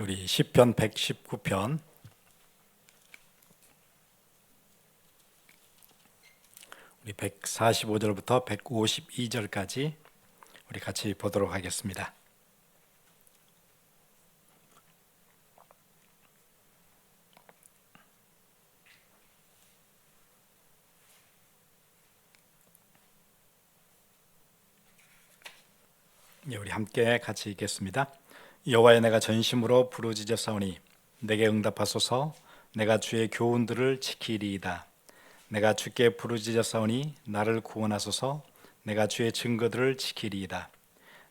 우리 시편 119편 우리 145절부터 152절까지 우리 같이 보도록 하겠습니다. 우리 함께 같이 읽겠습니다. 여호와여, 내가 전심으로 부르짖었사오니 내게 응답하소서. 내가 주의 교훈들을 지키리이다. 내가 주께 부르짖었사오니 나를 구원하소서. 내가 주의 증거들을 지키리이다.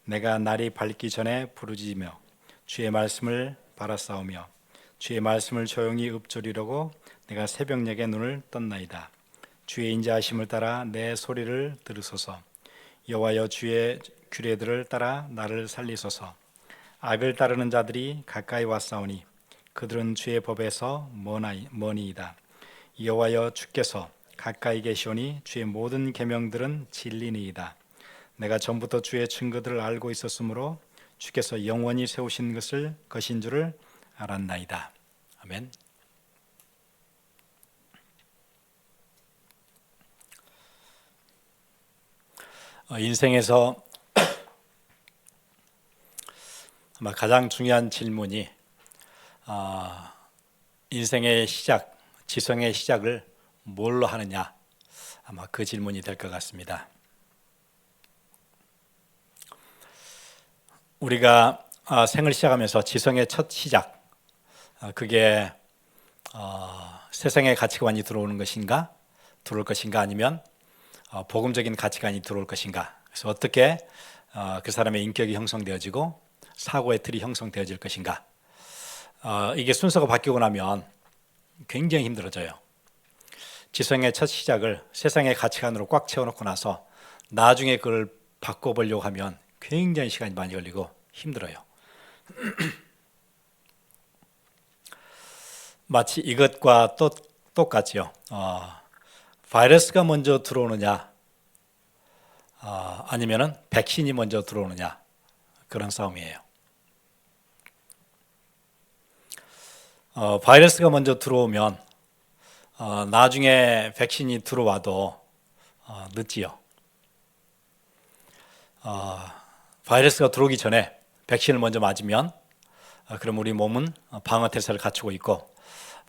내가 날이 밝기 전에 부르짖으며 주의 말씀을 바라싸우며 주의 말씀을 조용히 읊조리려고 내가 새벽녘에 눈을 떴나이다. 주의 인자하심을 따라 내 소리를 들으소서. 여호와여, 주의 규례들을 따라 나를 살리소서. 악을 따르는 자들이 가까이 왔사오니 그들은 주의 법에서 머니이다. 여호와여, 주께서 가까이 계시오니 주의 모든 계명들은 진리니이다. 내가 전부터 주의 증거들을 알고 있었으므로 주께서 영원히 세우신 것인 줄을 알았나이다. 아멘. 인생에서 아마 가장 중요한 질문이 인생의 시작, 지성의 시작을 뭘로 하느냐, 아마 그 질문이 될 것 같습니다. 우리가 생을 시작하면서 지성의 첫 시작, 그게 세상의 가치관이 들어올 것인가 아니면 복음적인 가치관이 들어올 것인가. 그래서 어떻게 그 사람의 인격이 형성되어지고 사고의 틀이 형성되어질 것인가. 이게 순서가 바뀌고 나면 굉장히 힘들어져요. 지성의 첫 시작을 세상의 가치관으로 꽉 채워놓고 나서 나중에 그걸 바꿔보려고 하면 굉장히 시간이 많이 걸리고 힘들어요. 마치 이것과 또 똑같죠. 바이러스가 먼저 들어오느냐 아니면은 백신이 먼저 들어오느냐, 그런 싸움이에요. 바이러스가 먼저 들어오면 나중에 백신이 들어와도 늦지요. 바이러스가 들어오기 전에 백신을 먼저 맞으면 그럼 우리 몸은 방어 태세를 갖추고 있고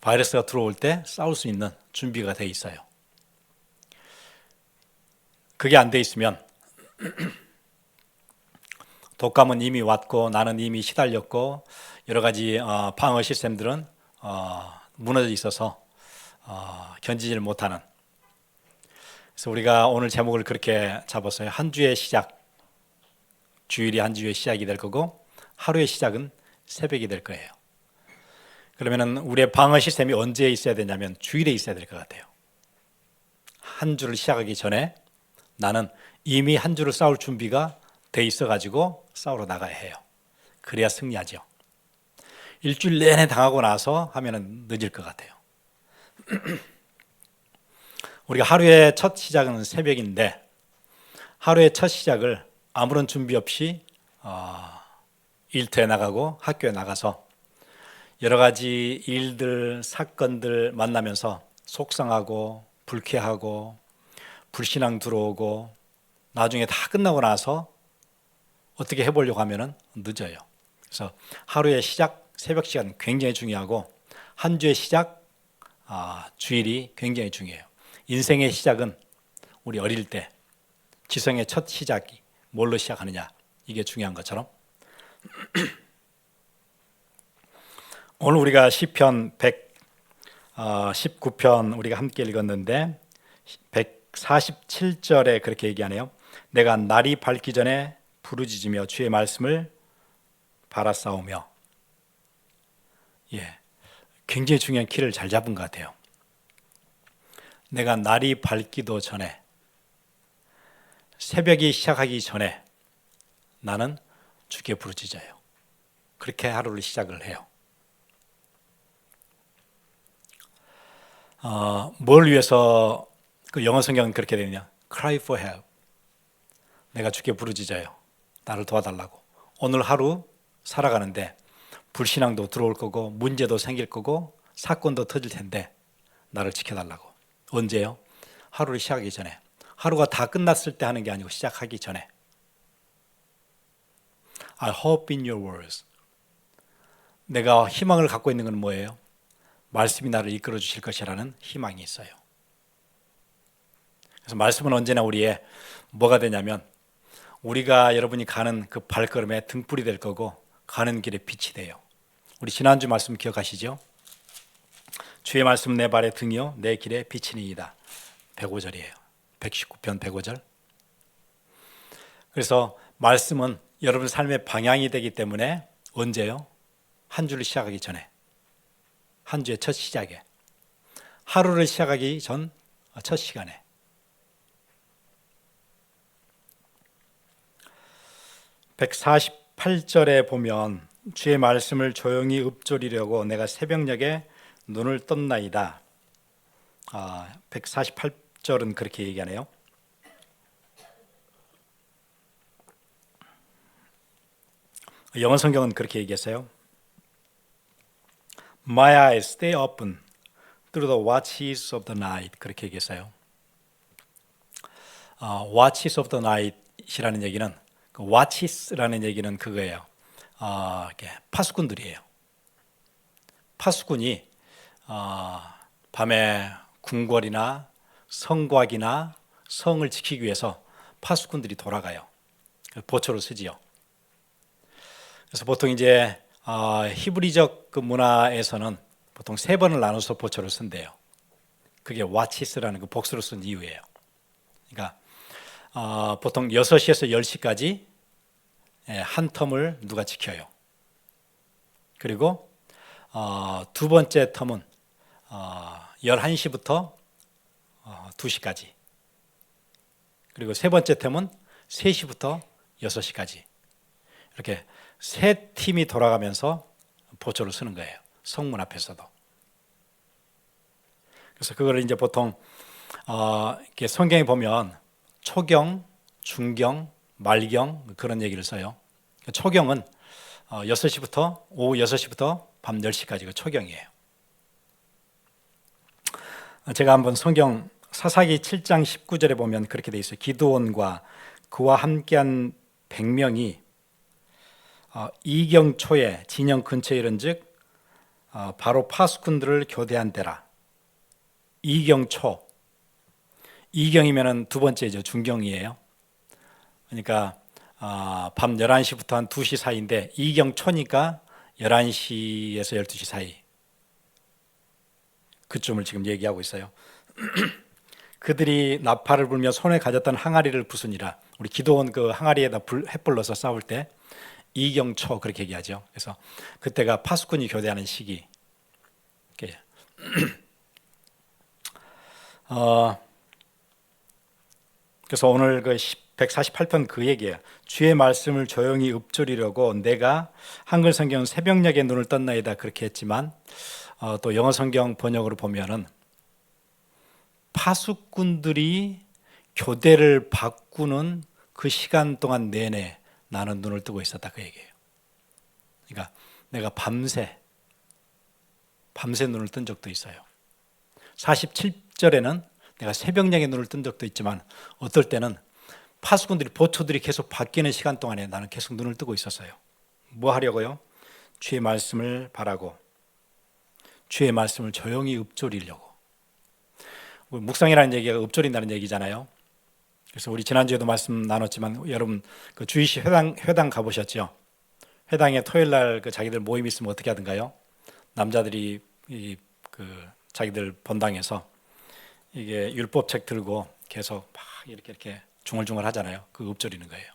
바이러스가 들어올 때 싸울 수 있는 준비가 돼 있어요. 그게 안 돼 있으면 독감은 이미 왔고 나는 이미 시달렸고 여러 가지 방어 시스템들은 무너져 있어서 견디지를 못하는. 그래서 우리가 오늘 제목을 그렇게 잡았어요. 한 주의 시작, 주일이 한 주의 시작이 될 거고 하루의 시작은 새벽이 될 거예요. 그러면 우리의 방어 시스템이 언제 있어야 되냐면 주일에 있어야 될 것 같아요. 한 주를 시작하기 전에 나는 이미 한 주를 싸울 준비가 돼 있어가지고 싸우러 나가야 해요. 그래야 승리하죠. 일주일 내내 당하고 나서 하면은 늦을 것 같아요. 우리가 하루의 첫 시작은 새벽인데 하루의 첫 시작을 아무런 준비 없이 일터에 나가고 학교에 나가서 여러 가지 일들, 사건들 만나면서 속상하고 불쾌하고 불신앙 들어오고 나중에 다 끝나고 나서 어떻게 해보려고 하면은 늦어요. 그래서 하루의 시작, 새벽 시간 굉장히 중요하고 한 주의 시작, 주일이 굉장히 중요해요. 인생의 시작은 우리 어릴 때 지성의 첫 시작이 뭘로 시작하느냐, 이게 중요한 것처럼 오늘 우리가 시편 119편 우리가 함께 읽었는데 147절에 그렇게 얘기하네요. 내가 날이 밝기 전에 부르짖으며 주의 말씀을 바라싸우며. 굉장히 중요한 키를 잘 잡은 것 같아요. 내가 날이 밝기도 전에, 새벽이 시작하기 전에 나는 주께 부르짖어요. 그렇게 하루를 시작을 해요. 뭘 위해서 그 영어 성경은 그렇게 되느냐? Cry for help. 내가 주께 부르짖어요. 나를 도와달라고. 오늘 하루 살아가는데 불신앙도 들어올 거고 문제도 생길 거고 사건도 터질 텐데 나를 지켜달라고. 언제요? 하루를 시작하기 전에. 하루가 다 끝났을 때 하는 게 아니고 시작하기 전에. I hope in your words. 내가 희망을 갖고 있는 건 뭐예요? 말씀이 나를 이끌어 주실 것이라는 희망이 있어요. 그래서 말씀은 언제나 우리의 뭐가 되냐면 우리가 여러분이 가는 그 발걸음에 등불이 될 거고 가는 길에 빛이 돼요. 우리 지난주 말씀 기억하시죠? 주의 말씀 내 발의 등이요 내 길에 비치니이다. 105절이에요. 119편 105절. 그래서 말씀은 여러분 삶의 방향이 되기 때문에 언제요? 한 주를 시작하기 전에. 한 주의 첫 시작에. 하루를 시작하기 전 첫 시간에. (148절에) 보면 주의 말씀을 조용히 읊조리려고 내가 새벽녘에 눈을 떴나이다. 148절은 그렇게 얘기하네요. 영어 성경은 그렇게 얘기했어요. My eyes stay open through the watches of the night. 그렇게 얘기했어요. watches of the night이라는 얘기는 그 watches라는 얘기는 그거예요. 파수꾼들이에요. 파수꾼이 밤에 궁궐이나 성곽이나 성을 지키기 위해서 파수꾼들이 돌아가요. 보초를 쓰지요. 그래서 보통 이제 히브리적 그 문화에서는 보통 3번을 나눠서 보초를 쓴대요. 그게 와치스라는 그 복수를 쓴 이유예요. 그러니까 보통 6시에서 10시까지 한 텀을 누가 지켜요. 그리고 두 번째 텀은 11시부터 2시까지. 그리고 세 번째 텀은 3시부터 6시까지. 이렇게 세 팀이 돌아가면서 보초를 쓰는 거예요. 성문 앞에서도. 그래서 그거를 이제 보통 이렇게 성경에 보면 초경, 중경, 말경 그런 얘기를 써요. 초경은 6시부터 오후 6시부터 밤 10시까지가 초경이에요. 제가 한번 성경 사사기 7장 19절에 보면 그렇게 돼 있어요. 기드온과 그와 함께한 100명이 이경초에 진영 근처에 이른즉 바로 파수꾼들을 교대한 때라. 이경초. 이경이면은 두 번째죠. 중경이에요. 그러니까 밤 11시부터 한 2시 사이인데 이경초니까 11시에서 12시 사이. 그쯤을 지금 얘기하고 있어요. 그들이 나팔을 불며 손에 가졌던 항아리를 부수니라. 우리 기도원 그 항아리에다 햇불 넣어서 싸울 때 이경초 그렇게 얘기하죠. 그래서 그때가 파수꾼이 교대하는 시기. 그래서 오늘 그 148편 그 얘기예요. 주의 말씀을 조용히 읊조리려고 내가 한글 성경은 새벽녘에 눈을 떴나이다 그렇게 했지만 또 영어 성경 번역으로 보면은 파수꾼들이 교대를 바꾸는 그 시간 동안 내내 나는 눈을 뜨고 있었다 그 얘기예요. 그러니까 내가 밤새 눈을 뜬 적도 있어요. 47절에는 내가 새벽녘에 눈을 뜬 적도 있지만 어떨 때는 파수꾼들이 보초들이 계속 바뀌는 시간 동안에 나는 계속 눈을 뜨고 있었어요. 뭐 하려고요? 주의 말씀을 바라고 주의 말씀을 조용히 읊조리려고. 묵상이라는 얘기가 읊조린다는 얘기잖아요. 그래서 우리 지난주에도 말씀 나눴지만 여러분 그 주일시 회당 가보셨죠? 회당에 토요일 날 그 자기들 모임 있으면 어떻게 하던가요? 남자들이 그 자기들 본당에서 이게 율법책 들고 계속 막 이렇게 중얼중얼 하잖아요. 그거 읊조리는 거예요.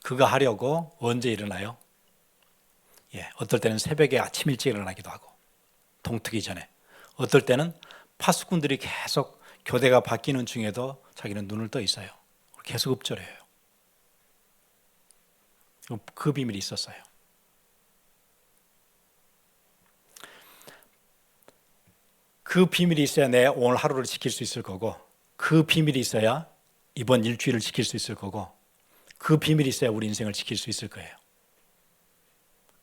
그거 하려고 언제 일어나요? 어떨 때는 새벽에 아침 일찍 일어나기도 하고 동트기 전에, 어떨 때는 파수꾼들이 계속 교대가 바뀌는 중에도 자기는 눈을 떠 있어요. 계속 읊조려요. 그 비밀이 있었어요. 그 비밀이 있어야 내 오늘 하루를 지킬 수 있을 거고, 그 비밀이 있어야 이번 일주일을 지킬 수 있을 거고, 그 비밀이 있어야 우리 인생을 지킬 수 있을 거예요.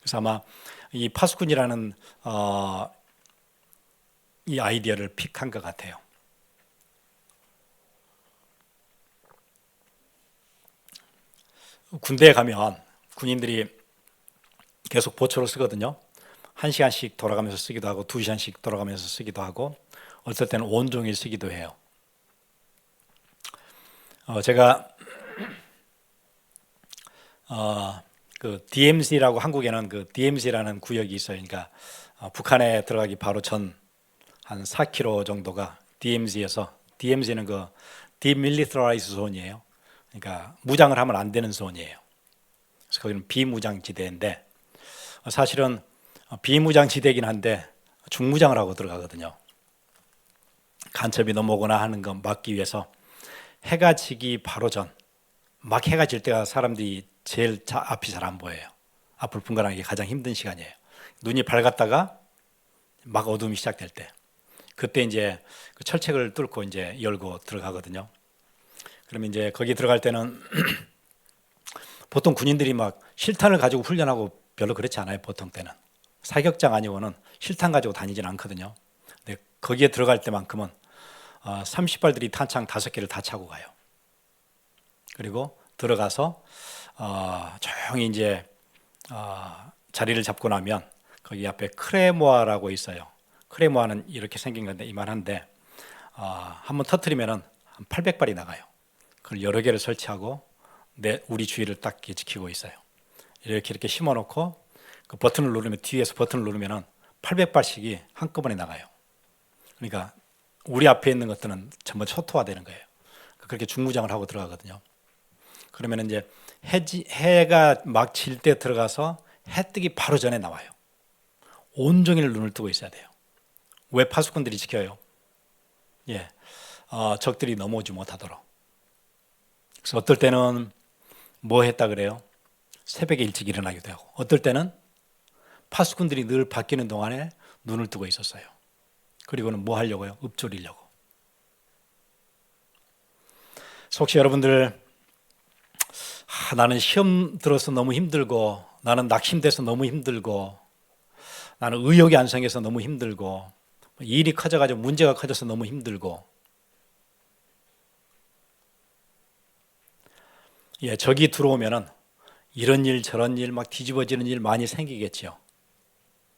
그래서 아마 이 파수꾼이라는 이 아이디어를 픽한 것 같아요. 군대에 가면 군인들이 계속 보초를 쓰거든요. 1시간씩 돌아가면서 쓰기도 하고 2시간씩 돌아가면서 쓰기도 하고 어떨 때는 온종일 쓰기도 해요. 제가 그 DMZ라고 한국에는 그 DMZ라는 구역이 있어요. 그러니까 북한에 들어가기 바로 전 한 4km 정도가 DMZ에서 DMZ는 그 Demilitarized Zone이에요. 그러니까 무장을 하면 안 되는 존이에요. 그래서 거기는 비무장지대인데 사실은 비무장지대이긴 한데 중무장을 하고 들어가거든요. 간첩이 넘어오거나 하는 거 막기 위해서 해가 지기 바로 전, 막 해가 질 때가 사람들이 제일 앞이 잘 안 보여요. 앞을 분간하기 가장 힘든 시간이에요. 눈이 밝았다가 막 어둠이 시작될 때, 그때 이제 그 철책을 뚫고 이제 열고 들어가거든요. 그러면 이제 거기 들어갈 때는 보통 군인들이 막 실탄을 가지고 훈련하고 별로 그렇지 않아요. 보통 때는 사격장 아니고는 실탄 가지고 다니진 않거든요. 근데 거기에 들어갈 때만큼은 30발들이 탄창 5개를 다 차고 가요. 그리고 들어가서 조용히 이제 자리를 잡고 나면 거기 앞에 크레모아라고 있어요. 크레모아는 이렇게 생긴 건데 이만한데 한번 터트리면은 한 800발이 나가요. 그걸 여러 개를 설치하고 우리 주위를 딱 지키고 있어요. 이렇게 심어놓고 그 버튼을 누르면 뒤에서 버튼을 누르면은 800발씩이 한꺼번에 나가요. 그러니까 우리 앞에 있는 것들은 전부 초토화되는 거예요. 그렇게 중무장을 하고 들어가거든요. 그러면 이제 해가 막 질 때 들어가서 해 뜨기 바로 전에 나와요. 온종일 눈을 뜨고 있어야 돼요. 왜 파수꾼들이 지켜요? 적들이 넘어오지 못하도록. 그래서 어떨 때는 뭐 했다 그래요? 새벽에 일찍 일어나기도 하고, 어떨 때는 파수꾼들이 늘 바뀌는 동안에 눈을 뜨고 있었어요. 그리고는 뭐 하려고요? 읊조리려고. 혹시 여러분들 나는 시험 들어서 너무 힘들고, 나는 낙심돼서 너무 힘들고, 나는 의욕이 안 생겨서 너무 힘들고, 일이 커져가지고 문제가 커져서 너무 힘들고, 적이 들어오면은 이런 일 저런 일 막 뒤집어지는 일 많이 생기겠죠.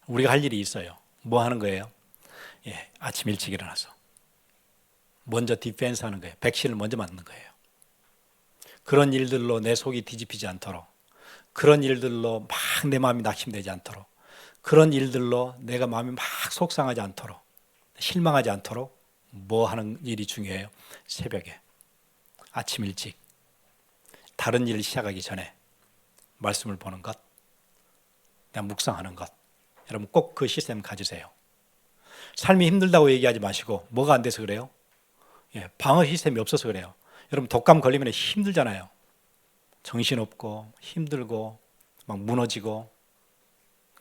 우리가 할 일이 있어요. 뭐 하는 거예요? 아침 일찍 일어나서 먼저 디펜스 하는 거예요. 백신을 먼저 맞는 거예요. 그런 일들로 내 속이 뒤집히지 않도록, 그런 일들로 막 내 마음이 낙심되지 않도록, 그런 일들로 내가 마음이 막 속상하지 않도록, 실망하지 않도록 뭐 하는 일이 중요해요? 새벽에 아침 일찍 다른 일을 시작하기 전에 말씀을 보는 것, 그냥 묵상하는 것. 여러분 꼭 그 시스템 가지세요. 삶이 힘들다고 얘기하지 마시고 뭐가 안 돼서 그래요? 방어 시스템이 없어서 그래요. 여러분 독감 걸리면 힘들잖아요. 정신없고 힘들고 막 무너지고.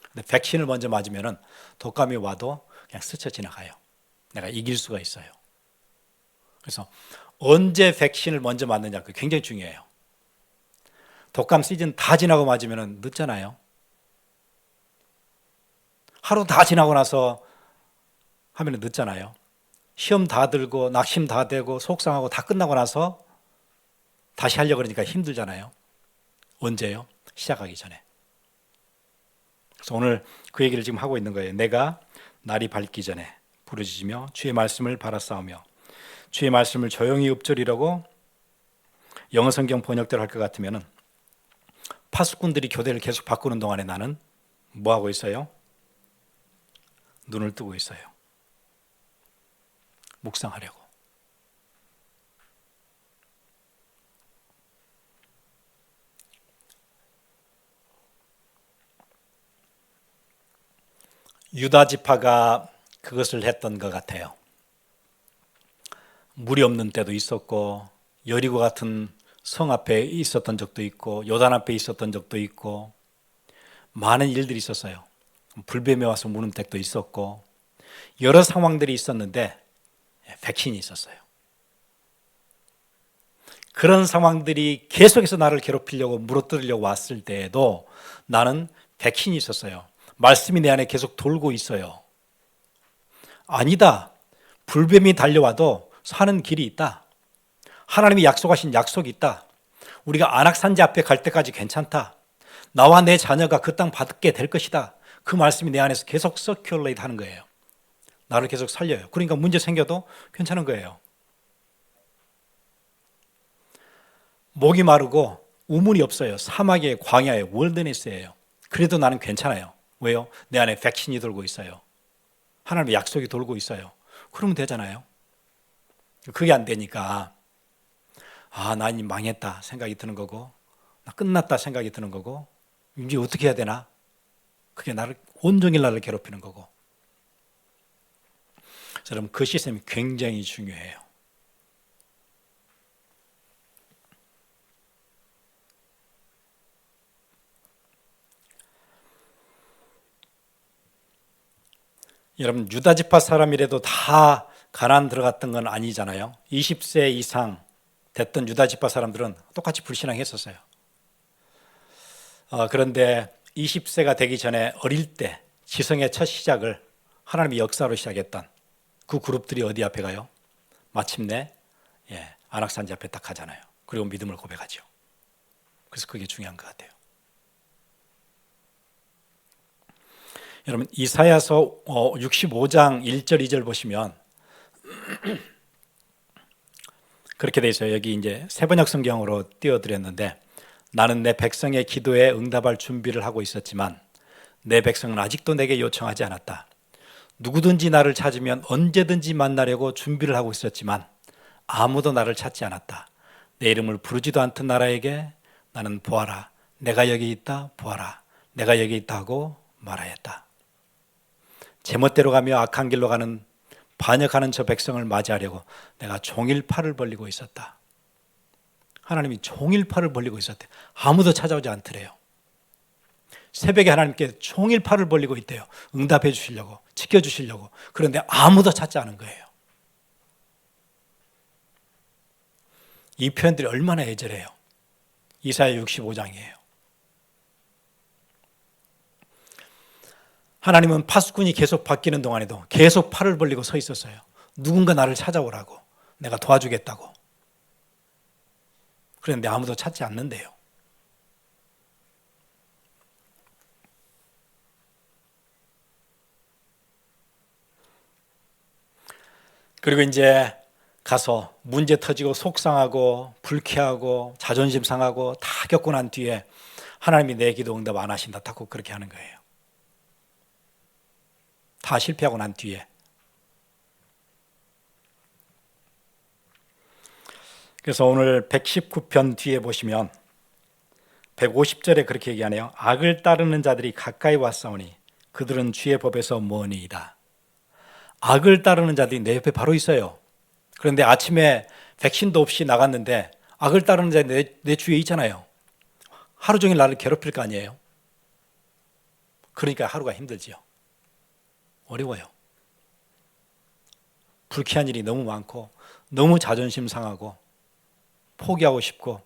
근데 백신을 먼저 맞으면 독감이 와도 그냥 스쳐 지나가요. 내가 이길 수가 있어요. 그래서 언제 백신을 먼저 맞느냐, 그게 굉장히 중요해요. 독감 시즌 다 지나고 맞으면 늦잖아요. 하루 다 지나고 나서 하면 늦잖아요. 시험 다 들고 낙심 다 되고 속상하고 다 끝나고 나서 다시 하려고 그러니까 힘들잖아요. 언제요? 시작하기 전에. 그래서 오늘 그 얘기를 지금 하고 있는 거예요. 내가 날이 밝기 전에 부르짖으며 주의 말씀을 바라싸우며. 주의 말씀을 조용히 읊조리려고 영어 성경 번역대로 할 것 같으면 파수꾼들이 교대를 계속 바꾸는 동안에 나는 뭐 하고 있어요? 눈을 뜨고 있어요. 묵상하려고. 유다 지파가 그것을 했던 것 같아요. 물이 없는 때도 있었고 여리고 같은 성 앞에 있었던 적도 있고 요단 앞에 있었던 적도 있고 많은 일들이 있었어요. 불뱀이 와서 무는 때도 있었고 여러 상황들이 있었는데 백신이 있었어요. 그런 상황들이 계속해서 나를 괴롭히려고 물어뜯으려고 왔을 때에도 나는 백신이 있었어요. 말씀이 내 안에 계속 돌고 있어요. 아니다. 불뱀이 달려와도 사는 길이 있다. 하나님이 약속하신 약속이 있다. 우리가 안악산지 앞에 갈 때까지 괜찮다. 나와 내 자녀가 그 땅 받게 될 것이다. 그 말씀이 내 안에서 계속 서큘레이트 하는 거예요. 나를 계속 살려요. 그러니까 문제 생겨도 괜찮은 거예요. 목이 마르고 우물이 없어요. 사막의 광야의 월드네스예요. 그래도 나는 괜찮아요. 왜요? 내 안에 백신이 돌고 있어요. 하나님의 약속이 돌고 있어요. 그러면 되잖아요. 그게 안 되니까 나 이제 망했다 생각이 드는 거고, 나 끝났다 생각이 드는 거고, 이제 어떻게 해야 되나? 그게 나를 온종일 나를 괴롭히는 거고. 여러분, 그 시스템이 굉장히 중요해요. 여러분, 유다 지파 사람이라도 다 가나안 들어갔던 건 아니잖아요. 20세 이상 됐던 유다 지파 사람들은 똑같이 불신앙했었어요. 그런데 20세가 되기 전에 어릴 때 지성의 첫 시작을 하나님의 역사로 시작했던 그 그룹들이 어디 앞에 가요? 마침내 안악산지 앞에 딱 가잖아요. 그리고 믿음을 고백하죠. 그래서 그게 중요한 것 같아요. 여러분, 이사야서 65장 1절 2절 보시면 그렇게 돼 있어요. 여기 이제 세번역 성경으로 띄워드렸는데, 나는 내 백성의 기도에 응답할 준비를 하고 있었지만 내 백성은 아직도 내게 요청하지 않았다. 누구든지 나를 찾으면 언제든지 만나려고 준비를 하고 있었지만 아무도 나를 찾지 않았다. 내 이름을 부르지도 않던 나라에게 나는 보아라, 내가 여기 있다, 보아라, 내가 여기 있다 하고 말하였다. 제멋대로 가며 악한 길로 가는 반역하는 저 백성을 맞이하려고 내가 종일 팔을 벌리고 있었다. 하나님이 종일 팔을 벌리고 있었대. 아무도 찾아오지 않더래요. 새벽에 하나님께 종일 팔을 벌리고 있대요. 응답해 주시려고, 지켜주시려고. 그런데 아무도 찾지 않은 거예요. 이 표현들이 얼마나 애절해요. 이사야 65장이에요. 하나님은 파수꾼이 계속 바뀌는 동안에도 계속 팔을 벌리고 서 있었어요. 누군가 나를 찾아오라고, 내가 도와주겠다고. 그런데 아무도 찾지 않는데요. 그리고 이제 가서 문제 터지고 속상하고 불쾌하고 자존심 상하고 다 겪고 난 뒤에 하나님이 내 기도 응답 안 하신다 하고 그렇게 하는 거예요. 다 실패하고 난 뒤에. 그래서 오늘 119편 뒤에 보시면 150절에 그렇게 얘기하네요. 악을 따르는 자들이 가까이 왔사오니 그들은 주의 법에서 머니이다. 악을 따르는 자들이 내 옆에 바로 있어요. 그런데 아침에 백신도 없이 나갔는데 악을 따르는 자들이 내 주위에 있잖아요. 하루 종일 나를 괴롭힐 거 아니에요. 그러니까 하루가 힘들지요. 어려워요. 불쾌한 일이 너무 많고 너무 자존심 상하고 포기하고 싶고.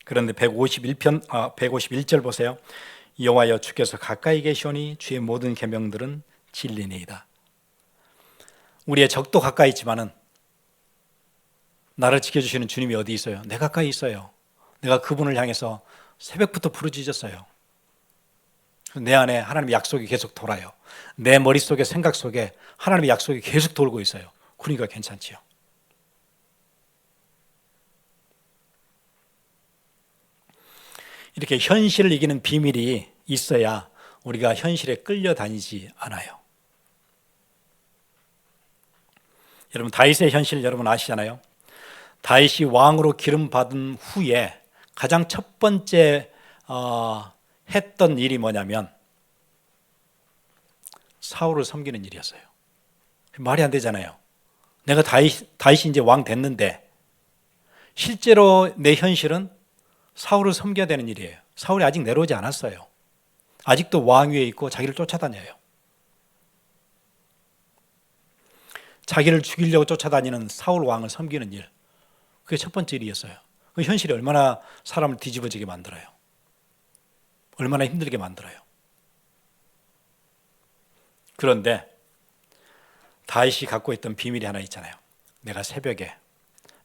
그런데 151절 보세요. 여호와여 주께서 가까이 계시오니 주의 모든 계명들은 진리니이다. 우리의 적도 가까이 있지만은 나를 지켜주시는 주님이 어디 있어요? 내 가까이 있어요. 내가 그분을 향해서 새벽부터 부르짖었어요. 내 안에 하나님의 약속이 계속 돌아요. 내 머릿속에 생각 속에 하나님의 약속이 계속 돌고 있어요. 그러니까 괜찮지요. 이렇게 현실을 이기는 비밀이 있어야 우리가 현실에 끌려다니지 않아요. 여러분, 다윗의 현실 여러분 아시잖아요. 다윗이 왕으로 기름 받은 후에 가장 첫 번째 했던 일이 뭐냐면 사울을 섬기는 일이었어요. 말이 안 되잖아요. 내가 다윗이 이제 왕 됐는데 실제로 내 현실은 사울을 섬겨야 되는 일이에요. 사울이 아직 내려오지 않았어요. 아직도 왕 위에 있고 자기를 쫓아다녀요. 자기를 죽이려고 쫓아다니는 사울 왕을 섬기는 일, 그게 첫 번째 일이었어요. 그 현실이 얼마나 사람을 뒤집어지게 만들어요. 얼마나 힘들게 만들어요. 그런데 다윗이 갖고 있던 비밀이 하나 있잖아요. 내가 새벽에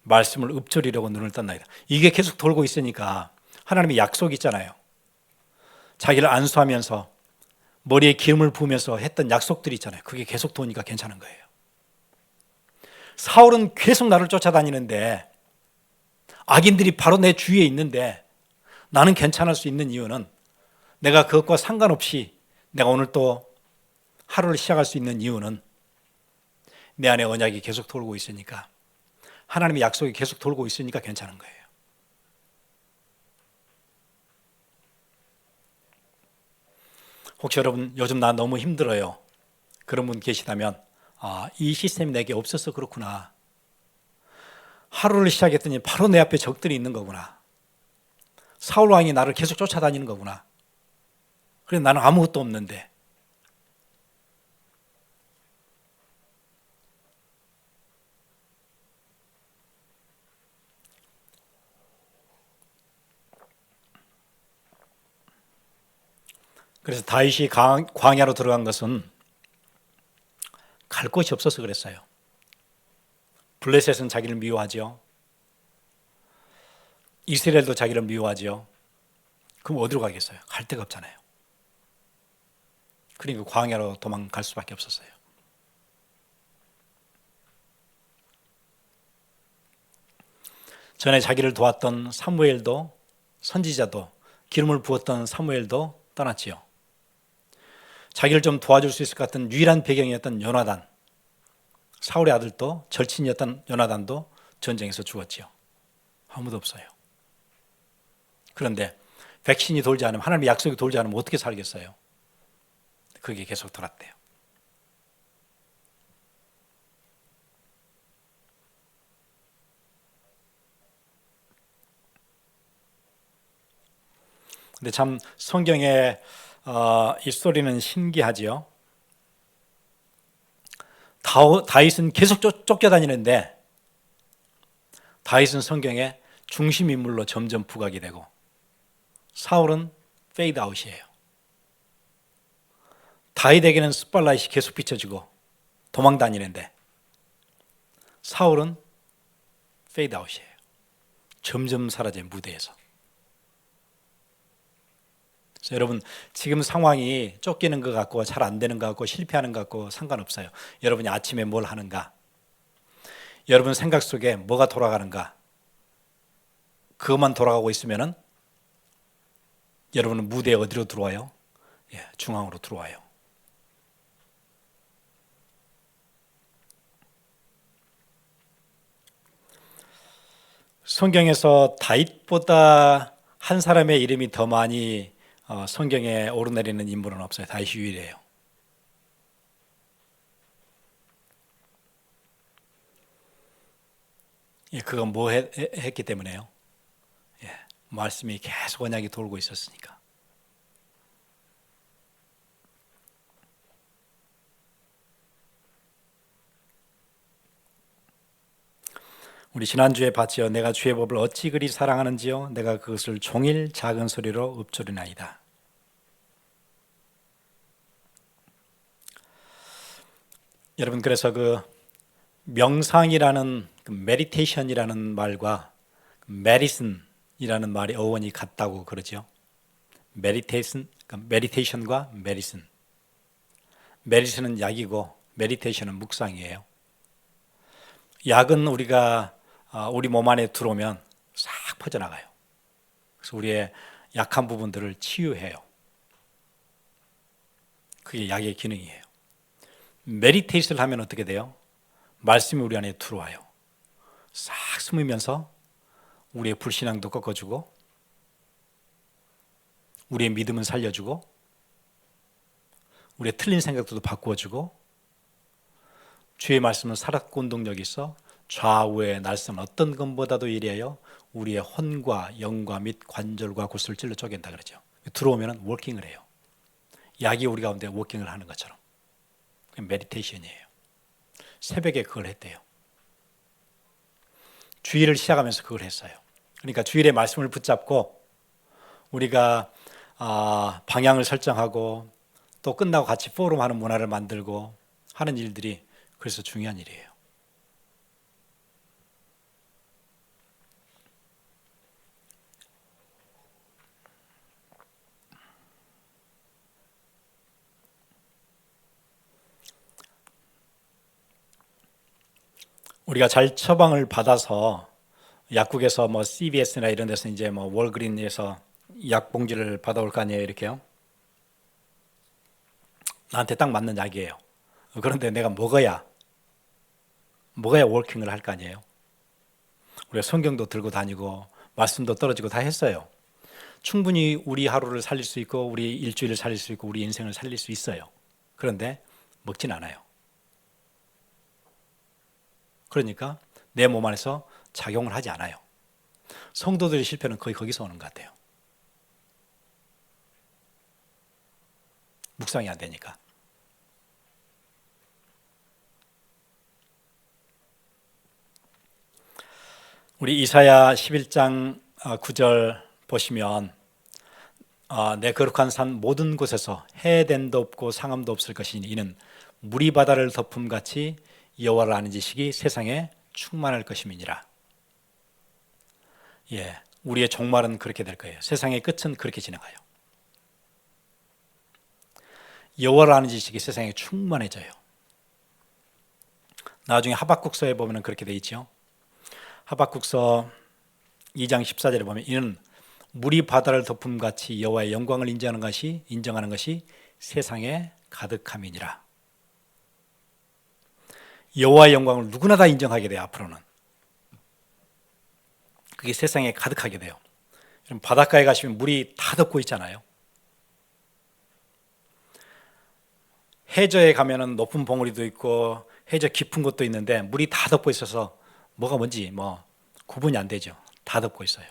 말씀을 읊조리려고 눈을 떴나이다. 이게 계속 돌고 있으니까 하나님의 약속이 있잖아요. 자기를 안수하면서 머리에 기름을 부으면서 했던 약속들이 있잖아요. 그게 계속 도니까 괜찮은 거예요. 사울은 계속 나를 쫓아다니는데, 악인들이 바로 내 주위에 있는데 나는 괜찮을 수 있는 이유는, 내가 그것과 상관없이 내가 오늘 또 하루를 시작할 수 있는 이유는 내 안에 언약이 계속 돌고 있으니까, 하나님의 약속이 계속 돌고 있으니까 괜찮은 거예요. 혹시 여러분 요즘 나 너무 힘들어요, 그런 분 계시다면, 이 시스템이 내게 없어서 그렇구나. 하루를 시작했더니 바로 내 앞에 적들이 있는 거구나. 사울 왕이 나를 계속 쫓아다니는 거구나. 그래, 나는 아무것도 없는데. 그래서 다윗이 광야로 들어간 것은 갈 곳이 없어서 그랬어요. 블레셋은 자기를 미워하죠. 이스라엘도 자기를 미워하죠. 그럼 어디로 가겠어요? 갈 데가 없잖아요. 그러니까 광야로 도망갈 수밖에 없었어요. 전에 자기를 도왔던 사무엘도, 선지자도, 기름을 부었던 사무엘도 떠났지요. 자기를 좀 도와줄 수 있을 것 같은 유일한 배경이었던 요나단, 사울의 아들도 절친이었던 요나단도 전쟁에서 죽었지요. 아무도 없어요. 그런데 백신이 돌지 않으면, 하나님의 약속이 돌지 않으면 어떻게 살겠어요? 그게 계속 돌았대요. 근데 참 성경의 이 스토리는 신기하지요. 다윗은 계속 쫓겨다니는데, 다윗은 성경의 중심 인물로 점점 부각이 되고, 사울은 페이드 아웃이에요. 다윗에게는 스팟라이트이 계속 비춰지고 도망다니는데, 사울은 페이드 아웃이에요. 점점 사라져요, 무대에서. 그래서 여러분, 지금 상황이 쫓기는 것 같고 잘 안 되는 것 같고 실패하는 것 같고 상관없어요. 여러분이 아침에 뭘 하는가, 여러분 생각 속에 뭐가 돌아가는가, 그것만 돌아가고 있으면은 여러분은 무대에 어디로 들어와요? 중앙으로 들어와요. 성경에서 다윗보다 한 사람의 이름이 더 많이 성경에 오르내리는 인물은 없어요. 다윗이 유일해요. 그건 뭐 했기 때문에요? 말씀이 계속 언약이 돌고 있었으니까. 우리 지난주에 봤지요. 내가 주의 법을 어찌 그리 사랑하는지요, 내가 그것을 종일 작은 소리로 읊조리나이다. 여러분, 그래서 그 명상이라는, 그 메디테이션이라는 말과 메디슨이라는 말이 어원이 같다고 그러죠. 메디테이션과 메디슨. 메디슨은 약이고 메디테이션은 묵상이에요. 약은 우리 몸 안에 들어오면 싹 퍼져나가요. 그래서 우리의 약한 부분들을 치유해요. 그게 약의 기능이에요. 메디테이션을 하면 어떻게 돼요? 말씀이 우리 안에 들어와요. 싹 스미면서 우리의 불신앙도 꺾어주고, 우리의 믿음은 살려주고, 우리의 틀린 생각도 바꾸어주고, 주의 말씀은 살았고 운동력이 있어 좌우의 날선 어떤 것보다도 예리하여 우리의 혼과 영과 및 관절과骨을 찔러 쪼갠다 그러죠. 들어오면 워킹을 해요. 약이 우리 가운데 워킹을 하는 것처럼. 그게 메디테이션이에요. 새벽에 그걸 했대요. 주일을 시작하면서 그걸 했어요. 그러니까 주일의 말씀을 붙잡고 우리가 방향을 설정하고 또 끝나고 같이 포럼하는 문화를 만들고 하는 일들이 그래서 중요한 일이에요. 우리가 잘 처방을 받아서 약국에서 뭐 CVS나 이런 데서 이제 뭐 월그린에서 약 봉지를 받아올 거 아니에요, 이렇게요. 나한테 딱 맞는 약이에요. 그런데 내가 먹어야 워킹을 할 거 아니에요. 우리가 성경도 들고 다니고 말씀도 떨어지고 다 했어요. 충분히 우리 하루를 살릴 수 있고 우리 일주일을 살릴 수 있고 우리 인생을 살릴 수 있어요. 그런데 먹진 않아요. 그러니까 내 몸 안에서 작용을 하지 않아요. 성도들의 실패는 거의 거기서 오는 것 같아요. 묵상이 안 되니까. 우리 이사야 11장 9절 보시면 내 거룩한 산 모든 곳에서 해됨도 없고 상함도 없을 것이니 이는 물이 바다를 덮음같이 여호와를 아는 지식이 세상에 충만할 것임이니라. 예, 우리의 종말은 그렇게 될 거예요. 세상의 끝은 그렇게 지나가요. 여호와를 아는 지식이 세상에 충만해져요. 나중에 하박국서에 보면 그렇게 돼 있죠. 하박국서 2장 14절에 보면 이는 물이 바다를 덮음같이 여호와의 영광을 인정하는 것이 세상에 가득함이니라. 여호와의 영광을 누구나 다 인정하게 돼요. 앞으로는 그게 세상에 가득하게 돼요. 바닷가에 가시면 물이 다 덮고 있잖아요. 해저에 가면은 높은 봉우리도 있고 해저 깊은 곳도 있는데 물이 다 덮고 있어서 뭐가 뭔지 구분이 안 되죠. 다 덮고 있어요.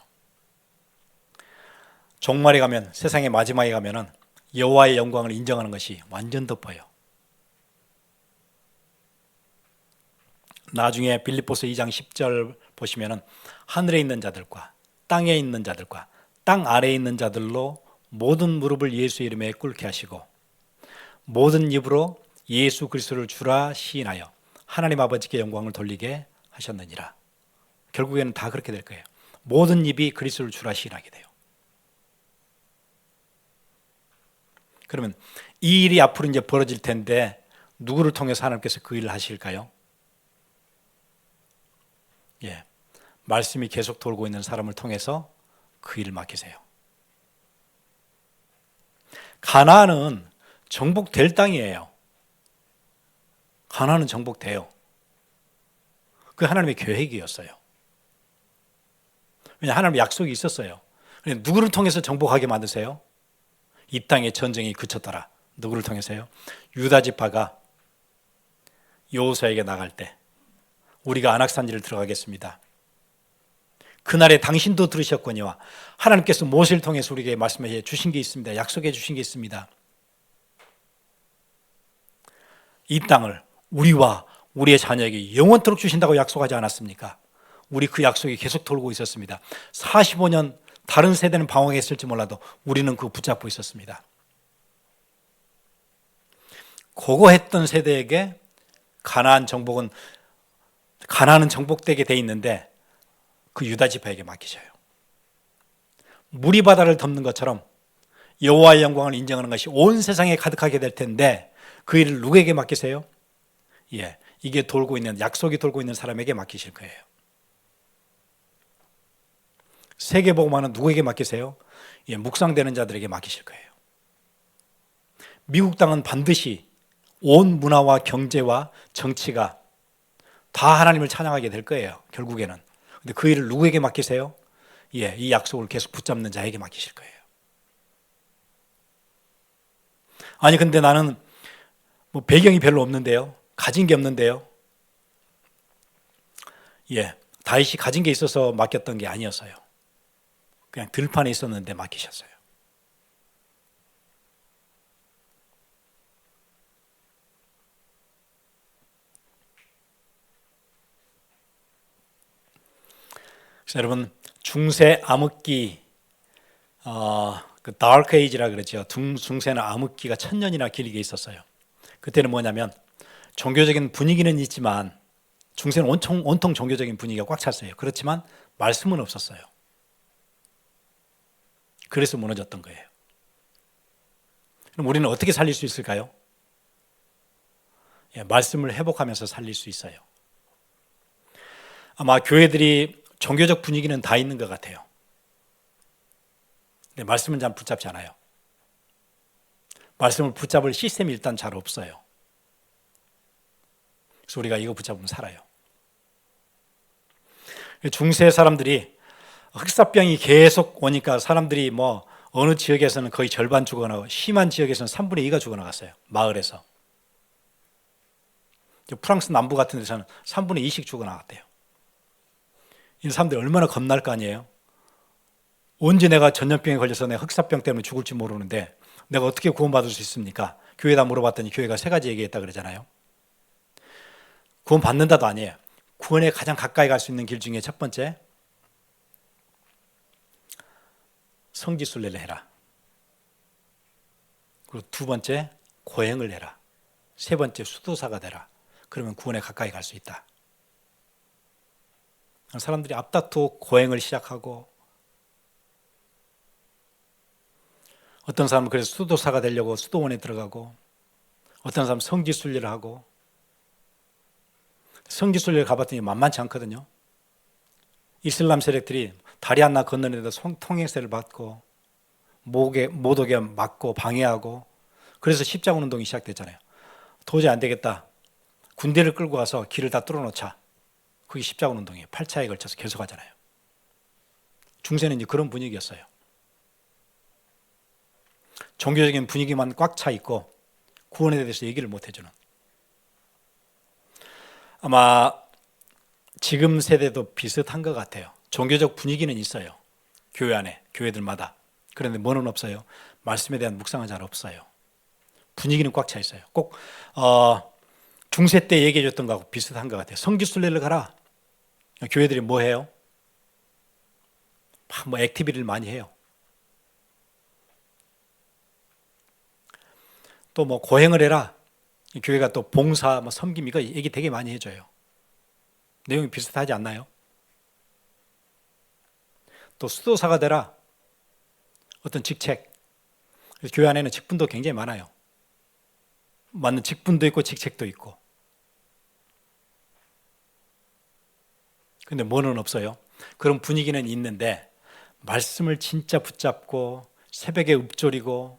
종말에 가면 세상의 마지막에 가면은 여호와의 영광을 인정하는 것이 완전 덮어요. 나중에 빌립보서 2장 10절 보시면은 하늘에 있는 자들과 땅에 있는 자들과 땅 아래에 있는 자들로 모든 무릎을 예수 이름에 꿇게 하시고 모든 입으로 예수 그리스도를 주라 시인하여 하나님 아버지께 영광을 돌리게 하셨느니라. 결국에는 다 그렇게 될 거예요. 모든 입이 그리스도를 주라 시인하게 돼요. 그러면 이 일이 앞으로 이제 벌어질 텐데 누구를 통해서 하나님께서 그 일을 하실까요? 예, 말씀이 계속 돌고 있는 사람을 통해서 그 일을 맡기세요. 가나안은 정복될 땅이에요. 가나안은 정복돼요. 그 하나님의 계획이었어요. 왜냐 하나님의 약속이 있었어요. 누구를 통해서 정복하게 만드세요? 이 땅의 전쟁이 그쳤더라. 누구를 통해서요? 유다 지파가 여호수아에게 나갈 때 우리가 안악산지를 들어가겠습니다. 그날에 당신도 들으셨거니와 하나님께서 모세를 통해서 우리에게 말씀해 주신 게 있습니다. 약속해 주신 게 있습니다. 이 땅을 우리와 우리의 자녀에게 영원토록 주신다고 약속하지 않았습니까? 우리 그 약속이 계속 돌고 있었습니다. 45년 다른 세대는 방황했을지 몰라도 우리는 그거 붙잡고 있었습니다. 그거 했던 세대에게 가나안은 정복되게 돼 있는데 그 유다 지파에게 맡기셔요. 물이 바다를 덮는 것처럼 여호와의 영광을 인정하는 것이 온 세상에 가득하게 될 텐데 그 일을 누구에게 맡기세요? 예, 이게 돌고 있는 약속이 돌고 있는 사람에게 맡기실 거예요. 세계복음화는 누구에게 맡기세요? 예, 묵상되는 자들에게 맡기실 거예요. 미국 땅은 반드시 온 문화와 경제와 정치가 다 하나님을 찬양하게 될 거예요. 결국에는. 근데 그 일을 누구에게 맡기세요? 예, 이 약속을 계속 붙잡는 자에게 맡기실 거예요. 아니 근데 나는 배경이 별로 없는데요. 가진 게 없는데요. 예, 다윗이 가진 게 있어서 맡겼던 게 아니었어요. 그냥 들판에 있었는데 맡기셨어요. 그래서 여러분 중세 암흑기, 그 다크 에이지라 그러죠. 중세는 암흑기가 1000년이나 길게 있었어요. 그때는 뭐냐면 종교적인 분위기는 있지만 중세는 온통 종교적인 분위기가 꽉 찼어요. 그렇지만 말씀은 없었어요. 그래서 무너졌던 거예요. 그럼 우리는 어떻게 살릴 수 있을까요? 예, 말씀을 회복하면서 살릴 수 있어요. 아마 교회들이 종교적 분위기는 다 있는 것 같아요. 근데 말씀은 잘 붙잡지 않아요. 말씀을 붙잡을 시스템이 일단 잘 없어요. 그래서 우리가 이거 붙잡으면 살아요. 중세 사람들이 흑사병이 계속 오니까 사람들이 뭐 어느 지역에서는 거의 절반 죽어나가고 심한 지역에서는 3분의 2가 죽어나갔어요. 마을에서. 프랑스 남부 같은 데서는 3분의 2씩 죽어나갔대요. 이 사람들이 얼마나 겁날 거 아니에요. 언제 내가 전염병에 걸려서 내가 흑사병 때문에 죽을지 모르는데 내가 어떻게 구원받을 수 있습니까? 교회에다 물어봤더니 교회가 3가지 얘기했다 그러잖아요. 구원 받는다도 아니에요. 구원에 가장 가까이 갈 수 있는 길 중에 첫 번째, 성지순례를 해라. 그리고 두 번째, 고행을 해라. 세 번째, 수도사가 되라. 그러면 구원에 가까이 갈 수 있다. 사람들이 앞다투어 고행을 시작하고, 어떤 사람은 그래서 수도사가 되려고 수도원에 들어가고, 어떤 사람은 성지순례를 하고, 성지순례를 가봤더니 만만치 않거든요. 이슬람 세력들이 다리 하나 건너는데도 통행세를 받고 못 오게 막고 방해하고, 그래서 십자군 운동이 시작됐잖아요. 도저히 안 되겠다. 군대를 끌고 가서 길을 다 뚫어놓자. 그게 십자군 운동이에요. 8차에 걸쳐서 계속 하잖아요. 중세는 이제 그런 분위기였어요. 종교적인 분위기만 꽉 차 있고 구원에 대해서 얘기를 못 해주는. 아마 지금 세대도 비슷한 것 같아요. 종교적 분위기는 있어요. 교회 안에, 교회들마다. 그런데 뭐는 없어요? 말씀에 대한 묵상은 잘 없어요. 분위기는 꽉 차 있어요. 꼭 중세 때 얘기해 줬던 거하고 비슷한 것 같아요. 성지순례를 가라. 교회들이 뭐 해요? 뭐 액티비티를 많이 해요. 또 뭐 고행을 해라. 교회가 또 봉사, 뭐 섬김 이거 얘기 되게 많이 해줘요. 내용이 비슷하지 않나요? 또 수도사가 되라. 어떤 직책. 교회 안에는 직분도 굉장히 많아요. 맞는 직분도 있고 직책도 있고. 근데 뭐는 없어요. 그런 분위기는 있는데 말씀을 진짜 붙잡고 새벽에 읊조리고,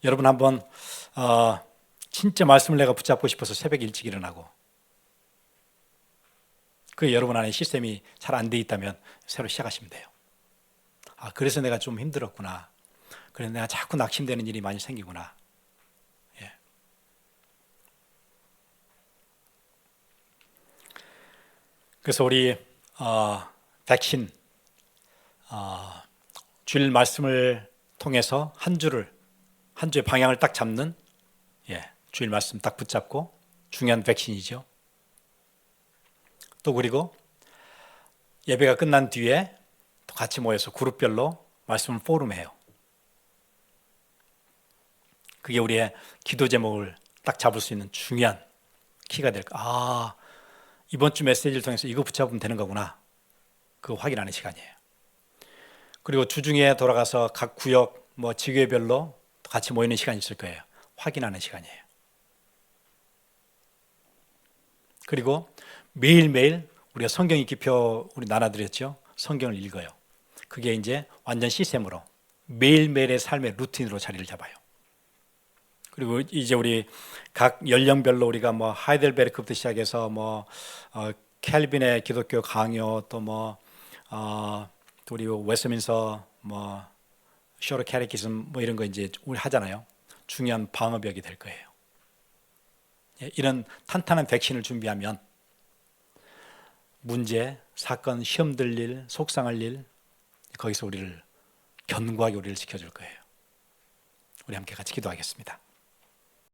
여러분 한번 진짜 말씀을 내가 붙잡고 싶어서 새벽에 일찍 일어나고, 그 여러분 안에 시스템이 잘 안 돼 있다면 새로 시작하시면 돼요. 그래서 내가 좀 힘들었구나. 그래서 내가 자꾸 낙심되는 일이 많이 생기구나. 예. 그래서 우리 백신 주일 말씀을 통해서 한 주의 방향을 딱 잡는, 주일 말씀 딱 붙잡고, 중요한 백신이죠. 또 그리고 예배가 끝난 뒤에 또 같이 모여서 그룹별로 말씀을 포럼해요. 그게 우리의 기도 제목을 딱 잡을 수 있는 중요한 키가 될까. 이번 주 메시지를 통해서 이거 붙잡으면 되는 거구나. 그거 확인하는 시간이에요. 그리고 주중에 돌아가서 각 구역, 뭐 지교회별로 같이 모이는 시간이 있을 거예요. 확인하는 시간이에요. 그리고 매일매일 우리가 성경 읽기표 우리 나눠드렸죠. 성경을 읽어요. 그게 이제 완전 시스템으로 매일매일의 삶의 루틴으로 자리를 잡아요. 그리고 이제 우리 각 연령별로 우리가 뭐 하이델베르크부터 시작해서 뭐 캘빈의 기독교 강요, 또 뭐 또 우리 웨스민서 뭐 쇼르 캐리키즘 뭐 이런 거 이제 우리 하잖아요. 중요한 방어벽이 될 거예요. 이런 탄탄한 백신을 준비하면 문제, 사건, 시험 들 일, 속상할 일, 거기서 우리를 견고하게 우리를 지켜줄 거예요. 우리 함께 같이 기도하겠습니다.